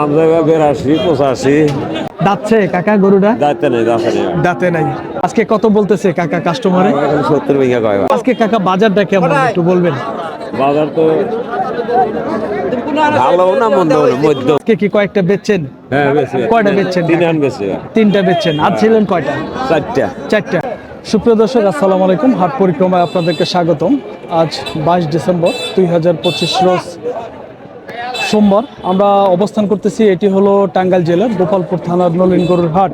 দাম দেবে 82-85। দাঁতছে কাকা গরুটা? দাঁতে নেই। দাঁতে নাই। আজকে কত বলতেছে কাকা কাস্টমারে? 70 ভেঙে কয়। আজকে কাকা বাজারটা কেমন একটু বলবেন? বাজার তো ভালো না মন্দ না, মধ্য। আজকে কি কয়েকটা বেচছেন? হ্যাঁ বেশি। কয়টা বেচছেন? 3 বেশি। 3টা বেচছেন। আর ছিলেন কয়টা? 4টা। 4টা। সুপ্রিয় দর্শক আসসালামু আলাইকুম, হাট পরিক্রমায় আপনাদেরকে স্বাগতম। আজ 22 ডিসেম্বর 2025 রোজ সোমবার। আমরা অবস্থান করতেছি, এটি হলো টাঙ্গাইল জেলার গোপালপুর থানার নলিন গরুর হাট।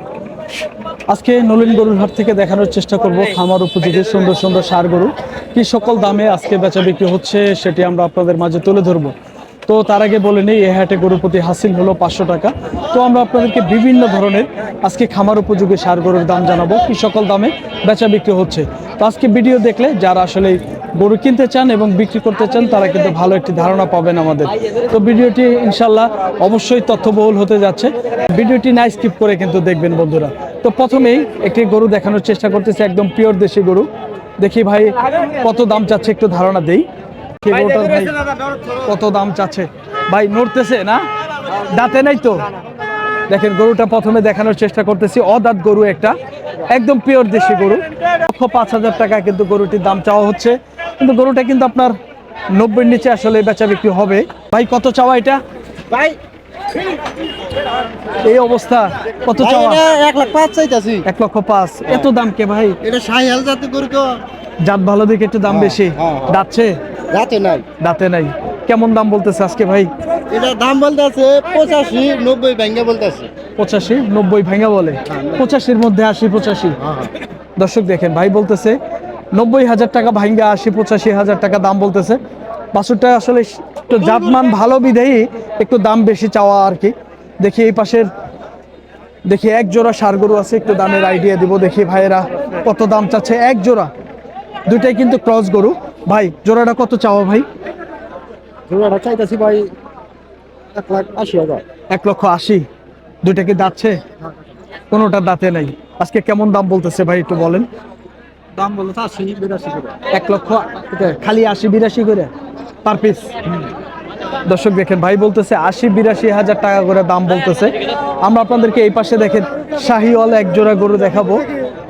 আজকে নলিন গরুর হাট থেকে দেখানোর চেষ্টা করব খামার উপযোগী সুন্দর সুন্দর ষাঁড় গরু কি সকল দামে আজকে বেচা বিক্রি হচ্ছে, সেটি আমরা আপনাদের মাঝে তুলে ধরবো। তো তার আগে বলে নেই, এই হাটে গরুর প্রতি হাসিল হলো 500 টাকা। তো আমরা আপনাদেরকে বিভিন্ন ধরনের আজকে খামার উপযোগী ষাঁড় গরুর দাম জানাবো, কি সকল দামে বেচা বিক্রি হচ্ছে। তো আজকে ভিডিও দেখলে যারা আসলে গরু কিনতে চান এবং বিক্রি করতে চান, তারা কিন্তু ভালো একটি ধারণা পাবেন আমাদের। তো ভিডিওটি ইনশাল্লাহ অবশ্যই তথ্যবহুল হতে যাচ্ছে, ভিডিওটি না স্কিপ করে কিন্তু দেখবেন বন্ধুরা। তো প্রথমেই একটি গরু দেখানোর চেষ্টা করতেছি, একদম পিওর দেশি গরু। দেখি ভাই কত দাম চাচ্ছে, একটু ধারণা দেই। ভাই কত দাম চাচ্ছে? ভাই নড়তেছে না, দাঁতে নাই তো? দেখেন গরুটা প্রথমে দেখানোর চেষ্টা করতেছি, অদাঁত গরু একটা, একদম পিওর দেশি গরু। 5,000 টাকা কিন্তু গরুটির দাম চাওয়া হচ্ছে, কিন্তু গরুটা কিন্তু আপনার 90-র নিচে আসলে বেচা বিক্রি হবে। ভাই কত চাওয়া এটা? ভাই এই অবস্থা কত চাওয়া? 1,05,000 চাইতাছি। 1,05,000। এত দাম কে ভাই? এটা শাহিয়াল জাতে গরু তো। জাত ভালো দেখে একটু দাম বেশি। দাঁতছে? জাতে নাই। দাঁতে নাই। কেমন দাম বলতেছে আজকে ভাই? এটা দাম বলতেছে 85-90 ভাঙ্গা বলতেছে। 85-90 ভাঙা বলে। 85-র মধ্যে 80-85। দর্শক দেখেন, ভাই বলতেছে 90,000 টাকা ভাঙ্গা, 80-85,000 টাকা দাম বলতেছে। বাছুরটা আসলে একটু জাতমান ভালো বিধেই একটু দাম বেশি চাওয়া আর কি। দেখি এই পাশের, দেখি এক জোড়া ষাঁড় গরু আছে, একটু দামের আইডিয়া দিব। দেখি ভাইয়েরা কত দাম চাচ্ছে এক জোড়া। দুইটাই কিন্তু ক্রস গরু। ভাই জোড়াটা কত চাওয়া ভাই? জোড়াটা চাইতাছি ভাই 1,80,000। 1,80,000। দুইটা কি দাঁতছে? কোনোটা দাঁতে নাই। আজকে কেমন দাম বলতেছে ভাই একটু বলেন? দাম বলতে 80-82 করে। 1 লক্ষ খালি 80-82 করে পার পিস। দর্শক দেখেন, ভাই বলতেছে 80-82,000 টাকা করে দাম বলতেছে। আমরা আপনাদেরকে এই পাশে দেখেন শাহিওয়াল এক জোড়া গরু দেখাবো,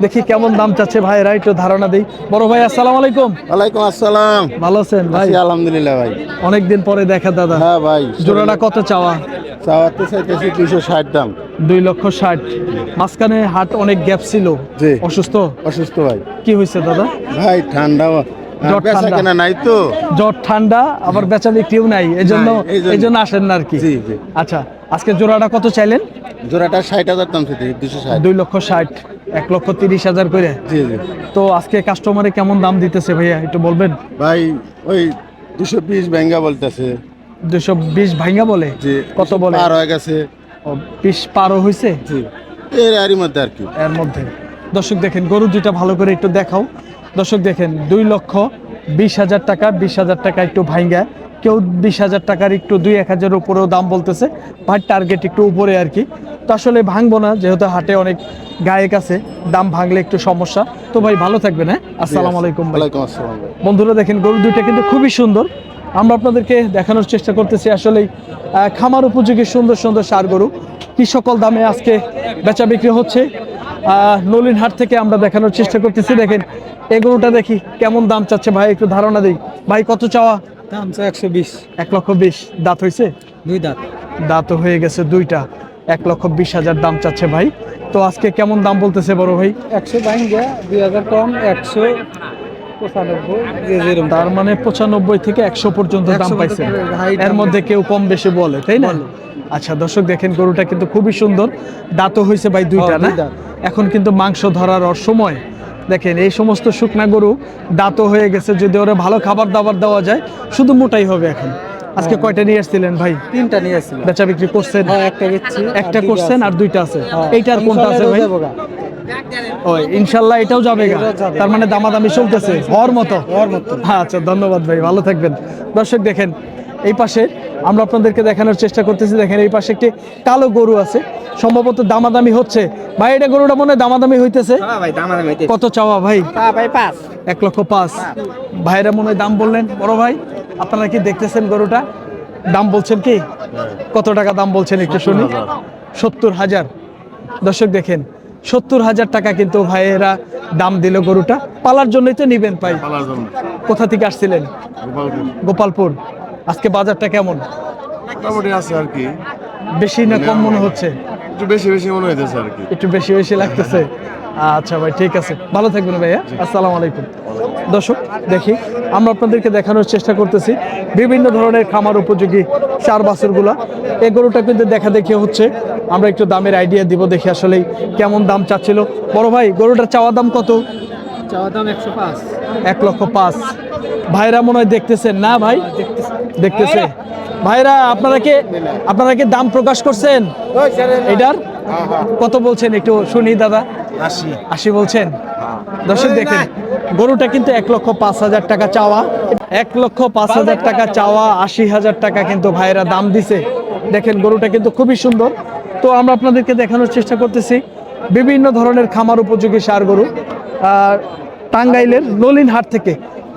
দেখি কেমন দাম চাচ্ছে ভাইরা, একটু ধারণা দেই। বড় ভাই আসসালামু আলাইকুম। ওয়ালাইকুম আসসালাম। ভালো আছেন ভাই? আলহামদুলিল্লাহ ভাই। অনেকদিন পরে দেখা দাদা। হ্যাঁ ভাই। জোড়াটা কত চাওয়া? চাওয়াতে চাইতেছি 260 দাম। 2,60,000। মাঝখানে হাট অনেক গ্যাপ ছিল। জি। অসুস্থ? অসুস্থ ভাই। কি হয়েছে দাদা? ভাই ঠান্ডা জ্বর বেচা ঠান্ডা। কেনা নাই তো। জ্বর ঠান্ডা, আবার বেচা বিক্রিও নাই, এজন্য আসেন না আর কি। জি জি। আচ্ছা, আজকে জোড়াটা কত চাইলেন? জোড়াটা 60,000 দাম চাইতে 260। 2,60,000। 1,30,000 করে। জি জি। তো আজকে কাস্টমারে কেমন দাম দিতেছে ভাইয়া একটু বলবেন? ভাই ওই 220 ভাঙ্গা বলতেছে। 220 ভাঙ্গা বলে? জি। কত বলে? পার হয়ে গেছে। 20 পারও হয়েছে জি। এরই মধ্যে আর কি। এর মধ্যে। দর্শক দেখেন গরু দুইটা ভালো করে একটু দেখাও। দর্শক দেখেন 2,20,000 টাকা, 20,000 টাকা একটু ভাঙ্গা, কেউ 20,000 টাকার একটু 2-1,000 উপরেও দাম বলতেছে। ভাই টার্গেট একটু উপরে আর কি। তো আসলে ভাঙবো না, যেহেতু হাটে অনেক গায়ক আছে, দাম ভাঙলে একটু সমস্যা। তো ভাই ভালো থাকবেন। হ্যাঁ, আসসালামু আলাইকুম ভাই। ওয়ালাইকুম আসসালাম ভাই। বন্ধুরা দেখেন গরু দুইটা কিন্তু খুবই সুন্দর। আমরা আপনাদেরকে দেখানোর চেষ্টা করতেছি আসলে খামার উপযোগী সুন্দর সুন্দর ষাঁড় গরু কি সকল দামে আজকে বেচা বিক্রি হচ্ছে নলিন হাট থেকে আমরা দেখানোর চেষ্টা করতেছি। দেখেন এই গরুটা দেখি কেমন দাম চাচ্ছে ভাই, একটু ধারণা দিই। ভাই কত চাওয়া? দাম 120। 1,20,000। দাঁত হয়েছে? 2 দাঁত। দাঁত হয়ে গেছে দুইটা। 1,20,000 দাম চাচ্ছে ভাই। তো আজকে কেমন দাম বলতেছে বড় ভাই? 100 ভাঙ্গা 2,000 কম 195। তার মানে 95 থেকে 100 পর্যন্ত দাম পাইছে। এর মধ্যে কেউ কম বেশি বলে, তাই না? আচ্ছা দর্শক দেখেন গরুটা কিন্তু খুবই সুন্দর। দাঁতও হয়েছে ভাই দুইটা না? এখন কিন্তু মাংস ধরার সময়। দেখেন এই সমস্ত শুকনা গরু দাঁতও হয়ে গেছে, যদি ওরা ভালো খাবার দাবার দেওয়া যায় শুধু মোটাই হবে। এখন আজকে কয়টা নিয়ে আসছিলেন ভাই? 3টা নিয়ে আসছিলাম। বেচা বিক্রি করছেন? একটা বেচছি। একটা করছেন আর 2টা আছে। এইটার কোনটা আছে ভাই? ওই ইনশাল্লাহ এটাও যাবে গা। তার মানে দামাদামি চলতেছে হওয়ার মতো। আচ্ছা ধন্যবাদ ভাই, ভালো থাকবেন। দর্শক দেখেন এই পাশে আমরা আপনাদেরকে দেখানোর চেষ্টা করতেছি। দেখেন এই পাশে একটি কালো গরু আছে, সম্ভবত দামাদামি হচ্ছে। ভাই এটা গরুটা মনে হয় দামাদামি হইতেছে। কত চাওয়া ভাই? 5। 1,05,000। ভাইরা মনে হয় দাম বললেন। বড় ভাই আপনারা কি দেখতেছেন গরুটা? দাম বলছেন কি? কত টাকা দাম বলছেন একটু শুনি? 70,000। দর্শক দেখেন 70,000 টাকা কিন্তু ভাইয়েরা দাম দিল গরুটা। পালার জন্যই তো নিবেন ভাই? কোথা থেকে আসছিলেন? গোপালপুর। আজকে বাজারটা কেমন? মোটামুটি আছে আর কি, বেশি না কম মনে হচ্ছে? একটু বেশি বেশি মনে হইতেছে আর কি। একটু বেশি বেশি লাগতেছে। আচ্ছা ভাই, ঠিক আছে, ভালো থাকবেন ভাইয়া। আসসালামু আলাইকুম। দর্শক দেখি, আমরা আপনাদেরকে দেখানোর চেষ্টা করতেছি বিভিন্ন ধরনের খামার উপযোগী সার বাছুরগুলা। এই গরুটা কিন্তু দেখা দেখি হচ্ছে, আমরা একটু দামের আইডিয়া দিব, দেখি আসলে কেমন দাম চাচ্ছিল। বড় ভাই, গরুটার চাওয়া দাম কত? চাওয়া দাম 105। 1,05,000। ভাইরা মনে হয় দেখতেছেন না ভাই? দেখতেছে ভাইরা। আপনারা কি দাম প্রকাশ করছেন এটার? কত বলছেন একটু শুনি দাদা? 80 বলছেন। দর্শক দেখেন, গরুটা কিন্তু 1,05,000 টাকা চাওয়া। 1,05,000 টাকা চাওয়া, 80,000 টাকা কিন্তু ভাইরা দাম দিছে। দেখেন গরুটা কিন্তু খুবই সুন্দর। তো আমরা আপনাদেরকে দেখানোর চেষ্টা করতেছি বিভিন্ন ধরনের খামার উপযোগী সার গরু। টাঙ্গাইলের নলিনহাট থেকে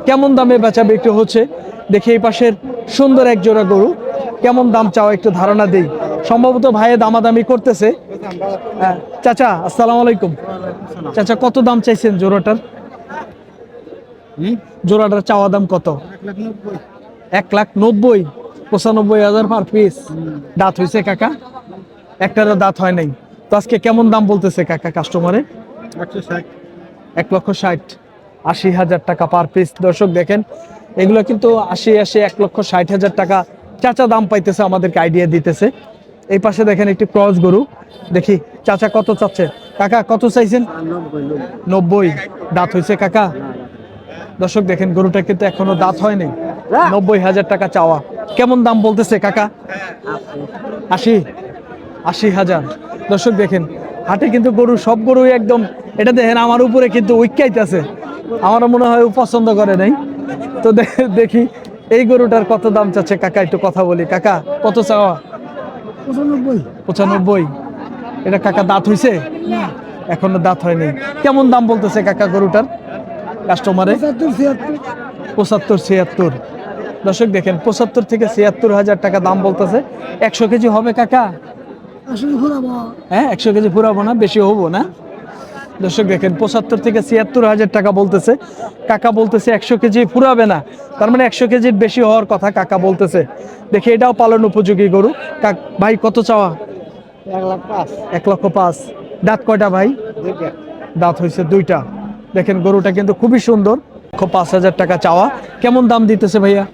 কেমন দামে বেচা বিক্রি হচ্ছে দেখি। এই পাশের সুন্দর এক জোড়া গরু, কেমন দাম চাওয়া একটু ধারণা দেই। সম্ভবত ভাইয়ে দামাদামি করতেছে। চাচা আসসালামু আলাইকুম। চাচা, কত দাম চাইছেন জোড়াটার? জোড়াটার চাওয়া দাম কত? 1,90,000। 95,000 পার পিস। দাঁত হয়েছে কাকা? একটারও দাঁত হয় নাই। তো আজকে কেমন দাম বলতেছে কাকা কাস্টমারে? 1,60,000। 80,000 টাকা পার পিস। দর্শক দেখেন, এগুলো কিন্তু 1,60,000 টাকা চাচা দাম পাইতেছে, আমাদেরকে আইডিয়া দিতেছে। এই পাশে দেখেন একটি ক্রস গরু, দেখি চাচা কত চাচ্ছে। কাকা কত চাইছেন? 90। দাঁত হয়েছে কাকা? দর্শক দেখেন, গরুটা কিন্তু এখনো দাঁত হয়নি। 90,000 টাকা চাওয়া। কেমন দাম বলতেছে কাকা? 80,000। দর্শক দেখেন, হাটে কিন্তু গরু, সব গরুই একদম, এটা দেখেন আমার উপরে কিন্তু উইকাইতেছে। আমারও মনে হয় ও পছন্দ করে নাই। তো দেখি এই গরুটার কত দাম চাচ্ছে কাকা, একটু কথা বলি। কাকা কত চাওয়া? 95। এটা কাকা দাঁত হইছে? এখনো দাঁত হয়নি। কেমন দাম বলতেছে কাকা গরুটার কাস্টমারে? 75-76। দর্শক দেখেন, 75 থেকে 76,000 টাকা দাম বলতেছে। 100 কেজি হবে কাকা? হ্যাঁ, 100 কেজি পুরাবো না, বেশি হবো না। দর্শক দেখেন, 75 থেকে 76,000 টাকা বলতেছে কাকা। বলতেছে 100 কেজি পুরাবে না, তার মানে 100 কেজির বেশি হওয়ার কথা কাকা বলতেছে। দেখি এটাও পালন উপযোগী গরু। ভাই কত চাওয়া? 1,05,000। দাঁত কয়টা ভাই? দাঁত হয়েছে 2টা। দেখেন গরুটা কিন্তু খুবই সুন্দর। 5,000 টাকা চাওয়া। কেমন দাম দিতেছে ভাইয়া?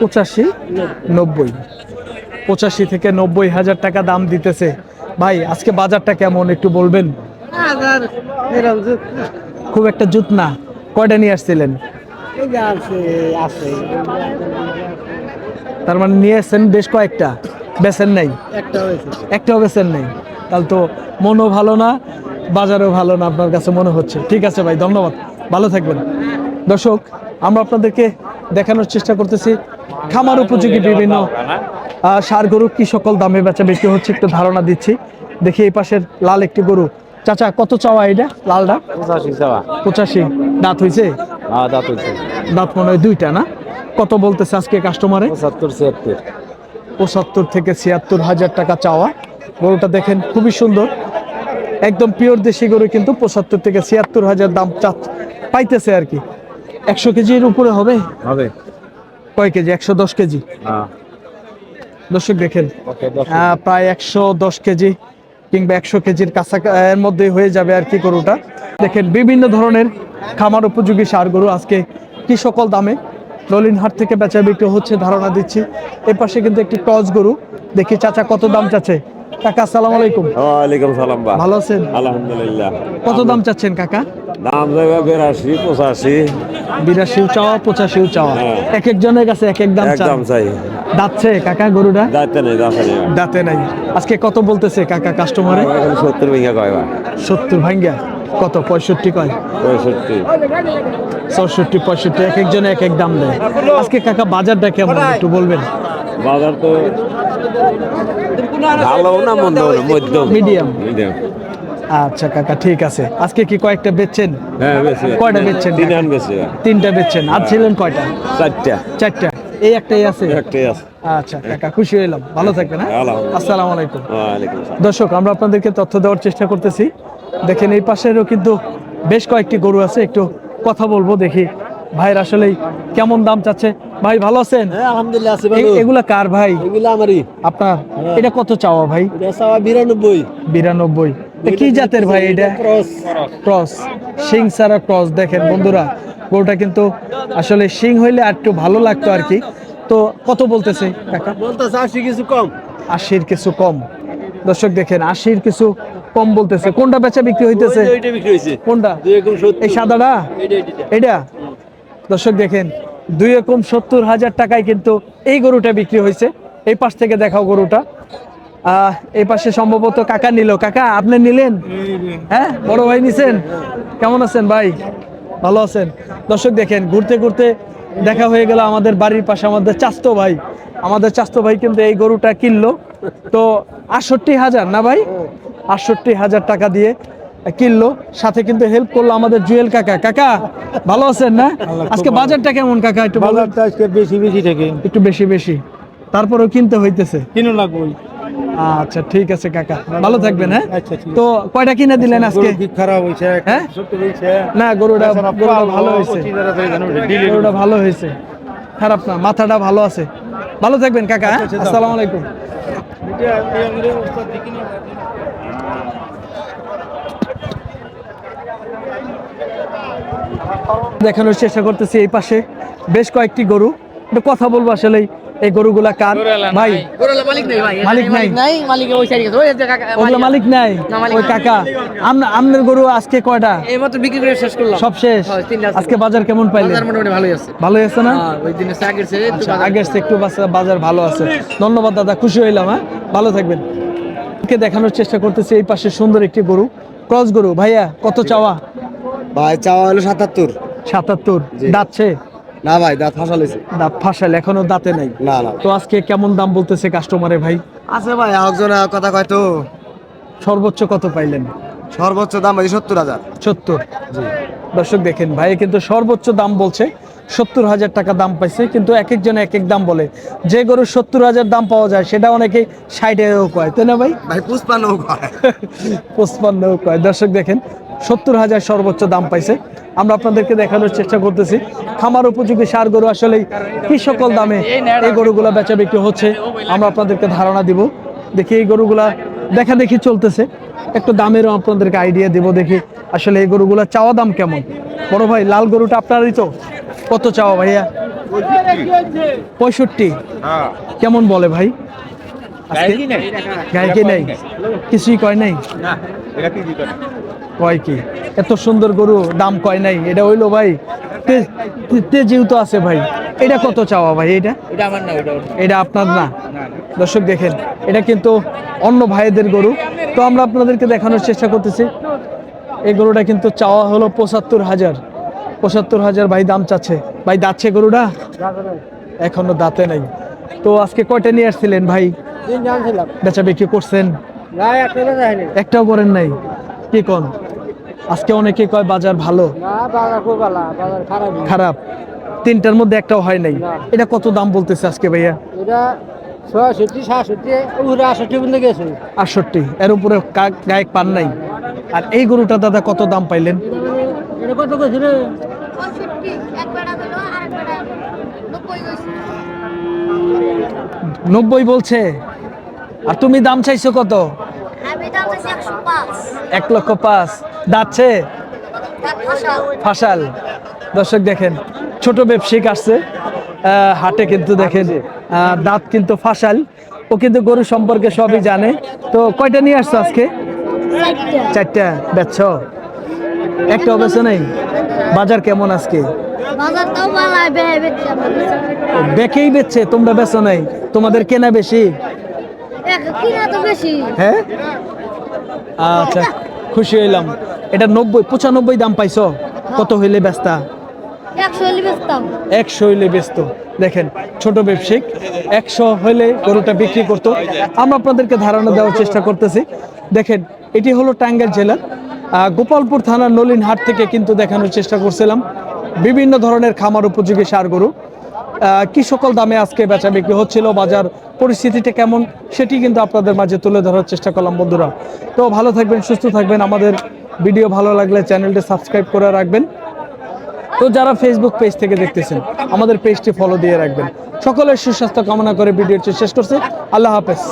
85-90। 85 থেকে 90,000 টাকা দাম দিতেছে। ভাই আজকে বাজারটা কেমন একটু বলবেন? খুব একটা জুত না। কয়টা নিয়ে আসছিলেন? তার মানে নিয়ে আসছেন বেশ কয়েকটা, বেচেন নাই? একটাও বেচেন নাই। তাহলে তো মনও ভালো না, বাজারও ভালো না আপনার কাছে মনে হচ্ছে। ঠিক আছে ভাই, ধন্যবাদ, ভালো থাকবেন। দর্শক, আমরা আপনাদেরকে দেখানোর চেষ্টা করতেছি খামার উপযোগী বিভিন্ন ষাঁড় গরু কি সকল দামে বেচা বিক্রি হচ্ছে, একটু ধারণা দিচ্ছি। দেখি এই পাশের লাল একটি গরু। চাচা কত চাওয়া এটা লালটা? 85 চাওয়া। 85। দাঁত হয়েছে? দাঁত হয়েছে। দাঁত মনে হয় 2টা না? কত বলতেছে আজকে কাস্টমারে? 75-76। 75 থেকে 76,000 টাকা চাওয়া। গরুটা দেখেন খুবই সুন্দর, একদম পিওর দেশি গরু, কিন্তু 75 থেকে 76,000 দাম পাইতেছে আর কি। 100 কেজির উপরে হবে? কয় কেজি? 110 কেজি। দর্শক দেখেন, প্রায় 110 কেজি কিংবা 100 কেজির কাছাকাছির মধ্যে হয়ে যাবে আর কি গরুটা। দেখেন বিভিন্ন ধরনের খামার উপযোগী ষাঁড় গরু আজকে কি সকল দামে নলিনহাট থেকে বেচা বিক্রি হচ্ছে ধারণা দিচ্ছি। এর পাশে কিন্তু একটি ক্রস গরু। দেখি চাচা কত দাম চাচ্ছে। কাকা আসসালামু আলাইকুম। ওয়ালাইকুম সালাম। ভালো আছেন? আলহামদুলিল্লাহ। কত দাম চাচ্ছেন কাকা? দাম যাবে 82-85। 82 চাওয়া, 85 চাওয়া। এক একজনের কাছে এক এক দাম চাই। দাঁতছে কাকা গরুটা? দাঁতে নাই। আজকে কত বলতেছে কাকা কাস্টমারে? 70 ভাঙ্গা কয়। 70 ভাঙ্গা। কত? 65 কয়? 65, 64, 65। এক একজনে এক এক দাম দেয়। আজকে কাকা বাজারটা কেমন একটু বলবেন? বাজার তো ভালো না মন্দ না, মধ্যম, মিডিয়াম। আচ্ছা কাকা, ঠিক আছে। আজকে কি কয়েকটা বেচছেন? হ্যাঁ বেচছি। কয়টা বেচছেন? 3 বেচছি। 3টা বেচছেন। আজ ছিলেন কয়টা? 4টা। 4টা। এই একটাই আছে? একটাই আছে। আচ্ছা কাকা, খুশি হইলাম, ভালো থাকবেন। হ্যাঁ, আলহামদুলিল্লাহ। আসসালামু আলাইকুম। ওয়ালাইকুম আসসালাম। দর্শক, আমরা আপনাদেরকে তথ্য দেওয়ার চেষ্টা করতেছি। দেখেন এই পাশেরও কিন্তু বেশ কয়েকটি গরু আছে, একটু কথা বলবো, দেখি ভাইয়ের আসলে কেমন দাম চাচ্ছে। ভাই ভালো আছেন? হ্যাঁ আলহামদুলিল্লাহ আছি এগুলা কার ভাই? এগুলো আমারই। আপনার? এটা কত চাওয়া ভাই? এটা চাওয়া 92। 92। কি জাতের ভাই এটা? ক্রস। ক্রস, শিং সারা ক্রস। দেখেন বন্ধুরা, গরুটা কিন্তু আসলে শিং হইলে আর একটু ভালো লাগতো আর কি। তো কত বলতেছে কাকা? বলতেছে 80 কিছু কম। 80-র কিছু কম। দর্শক দেখেন 80-র কিছু কম বলতেছে। কোনটা বেচা বিক্রি হইতেছে? ওইটা বিক্রি হইছে কোনটা? 2 একম 70। এই সাদাটা? এইটা। এটা দর্শক দেখেন 2,70,000 টাকায় কিন্তু এই গরুটা বিক্রি হয়েছে। এই পাশ থেকে দেখাও গরুটা। এই পাশে সম্ভবত কাকা নিল। কাকা আপনি নিলেন? হ্যাঁ, বড় ভাই নিছেন। কেমন আছেন ভাই? ভালো আছেন? দর্শক দেখেন, ঘুরতে ঘুরতে দেখা হয়ে গেল আমাদের বাড়ির পাশে আমাদের চাস্তো ভাই। আমাদের চাস্তো ভাই কিন্তু এই গরুটা কিনলো। তো 68,000 না ভাই? 68,000 টাকা দিয়ে কিনলো। সাথে কিন্তু হেল্প করলো আমাদের জুয়েল কাকা। কাকা ভালো আছেন না? আজকে বাজারটা কেমন কাকা একটু বলেন? বাজারটা আজকে বেশি থাকে। একটু বেশি তারপরেও কিনতে হইতেছে। কিনো লাগবে। আচ্ছা ঠিক আছে কাকা, ভালো থাকবেন। হ্যাঁ, আচ্ছা, ঠিক তো কয়টা কিনে দিলেন আজকে? গরু খারাপ হইছে। হ্যাঁ? সত্যি হইছে। না, গরুটা ভালো হয়েছে। গরুটা ভালো হয়েছে, খারাপ না, মাথাটা ভালো আছে। ভালো থাকবেন কাকা। হ্যাঁ? আসসালামু আলাইকুম। দেখানোর চেষ্টা করতেছি এই পাশে বেশ কয়েকটি গরু। একটু কথা বলবো আসলে এই গরুগুলা কার ভাই? মালিক নেই ভাই, মালিক নাই? মালিক ওই সাইডে গেছে, ওই যে কাকা ওগুলো মালিক নাই? না, মালিক ওই নাই। কাকা, আপনার গরু আজকে কয়টা? এই মাত্র বিক্রি করে শেষ করলাম। সব শেষ? হ্যাঁ, 3টা আছে। আজকে বাজার কেমন পাইলেন? বাজার মোটামুটি ভালোই আছে। ভালোই আছে না? হ্যাঁ, ওই দিনের আগের চেয়ে একটু আচ্ছা, বাজার- আগের চেয়ে একটু বাজার ভালো আছে। ধন্যবাদ দাদা, খুশি হইলাম। হ্যাঁ, ভালো থাকবেন। কে দেখানোর চেষ্টা করতেছি এই পাশে সুন্দর একটি গরু, ক্রস গরু। ভাইয়া কত চাওয়া? ভাই চাওয়া হলো 77। 77। দাঁতছে? না ভাই দাঁত ফাঁসাল হইছে। দাঁত ফাঁসাল, এখনো দাঁতে নাই। না না তো আজকে কেমন দাম বলতেছে কাস্টমারে ভাই? আছে ভাই, একজন কথা কয় তো। সর্বোচ্চ কত পাইলেন? সর্বোচ্চ দাম ভাই 70,000। 70। দর্শক দেখেন, ভাই কিন্তু সর্বোচ্চ দাম বলছে 70,000 টাকা দাম পাইছে, কিন্তু এক একজনে এক এক দাম বলে। যে গরু 70,000 দাম পাওয়া যায় সেটা অনেকেই 60-এও কয়, তাই না ভাই? ভাই পুষ্পান্ন কয়। 55-ও কয়। দর্শক দেখেন 70,000 সর্বোচ্চ দাম পাইছে। আমরা আপনাদেরকে দেখানোর চেষ্টা করতেছি খামার উপযোগী সার গরু আসলে কি সকল দামে এই গরুগুলা বেচা বিক্রি হচ্ছে, আমরা আপনাদেরকে ধারণা দিব। দেখি এই গরুগুলা দেখা দেখি চলতেছে, একটু দামেরও আপনাদেরকে আইডিয়া দিব। দেখি আসলে এই গরুগুলা চাওয়া দাম কেমন। বড় ভাই, লাল গরুটা আপনারই তো? কত চাওয়া ভাইয়া? 65। কেমন বলে ভাই? গায়ে কি নাই? কিছুই কয় নাই? কয় কি? এত সুন্দর গরু দাম কয় নাই? এটা হইলো ভাই যেহেতু আছে ভাই। এটা কত চাওয়া ভাই? এটা এটা আমার না, ওটা ওর। এটা আপনার না? দর্শক দেখেন, এটা কিন্তু অন্য ভাইদের গরু। তো আমরা আপনাদেরকে দেখানোর চেষ্টা করতেছি এই গরুটা কিন্তু চাওয়া হলো 75,000। 75,000 ভাই দাম চাচ্ছে। ভাই দাঁতছে গরুটা? এখনো দাঁতে নাই। তো আজকে কয়টা নিয়ে আসছিলেন ভাই? 3 জানছিলাম। বেচা বিক্রি করছেন? না একটা যায়নি। একটাও করেন নাই? কি কোন? আজকে অনেকে কয় বাজার ভালো, না বাজার খুব ভালো, বাজার খারাপ। খারাপ। 3টার মধ্যে একটাও হয় নাই। এটা কত দাম বলতেছে আজকে ভাইয়া? এটা 66, 67, ওরা 68 পর্যন্ত গেছে। 68। এর উপরে গায়ে পান নাই। আর এই গরুটা দাদা কত দাম পাইলেন? এটা কত কইছিল? 65 এক বেড়া দিল আর এক বেড়া 90 কইছে। 90 বলছে। আর তুমি দাম চাইছো কত? আমি দাম চাইছি 105। 1,05,000। দাঁতছে? এক ভাষা ফাঁসাল। দর্শক দেখেন, ছোট ব্যবসায়িক আসছে হাটে, কিন্তু দেখেন দাঁত কিন্তু ফাঁসাল। ও কিন্তু গরু সম্পর্কে সবই জানে। তো কয়টা নিয়ে আসছো আজকে? 4টা বেচছ? একটাও বেচো নাই? বাজার কেমন আজকে? বাজার তো ভালো বেচছে বেকেই বেচছে, তোমরা বেচো নাই? তোমাদের কেনা বেশি? এক কিনা তো বেশি। হ্যাঁ, আচ্ছা, খুশি হইলাম। এটা 90, 95 দাম পাইছো? কত হইলে বেচতা? 100 হলে বেচতাম। 100 হইলে বেচত। দেখেন, ছোট ব্যবসায়িক 100 হইলে গরুটা বিক্রি করতো। আমরা আপনাদেরকে ধারণা দেওয়ার চেষ্টা করতেছি। দেখেন, এটি হলো টাঙ্গাইল জেলার গোপালপুর থানার নলিন হাট থেকে কিন্তু দেখানোর চেষ্টা করছিলাম বিভিন্ন ধরনের খামার উপযোগী সার গরু। কি সকল দামে আজকে বেচা বিক্রি হচ্ছিল, বাজার পরিস্থিতিটা কেমন, সেটি কিন্তু আপনাদের মাঝে তুলে ধরার চেষ্টা করলাম বন্ধুরা। তো ভালো থাকবেন, সুস্থ থাকবেন, আমাদের ভিডিও ভালো লাগলে চ্যানেলটি সাবস্ক্রাইব করে রাখবেন। তো যারা ফেসবুক পেজ থেকে দেখতেছেন আমাদের পেজটি ফলো দিয়ে রাখবেন। সকলের সুস্বাস্থ্য কামনা করে ভিডিওটি শেষ করছি। আল্লাহ হাফেজ।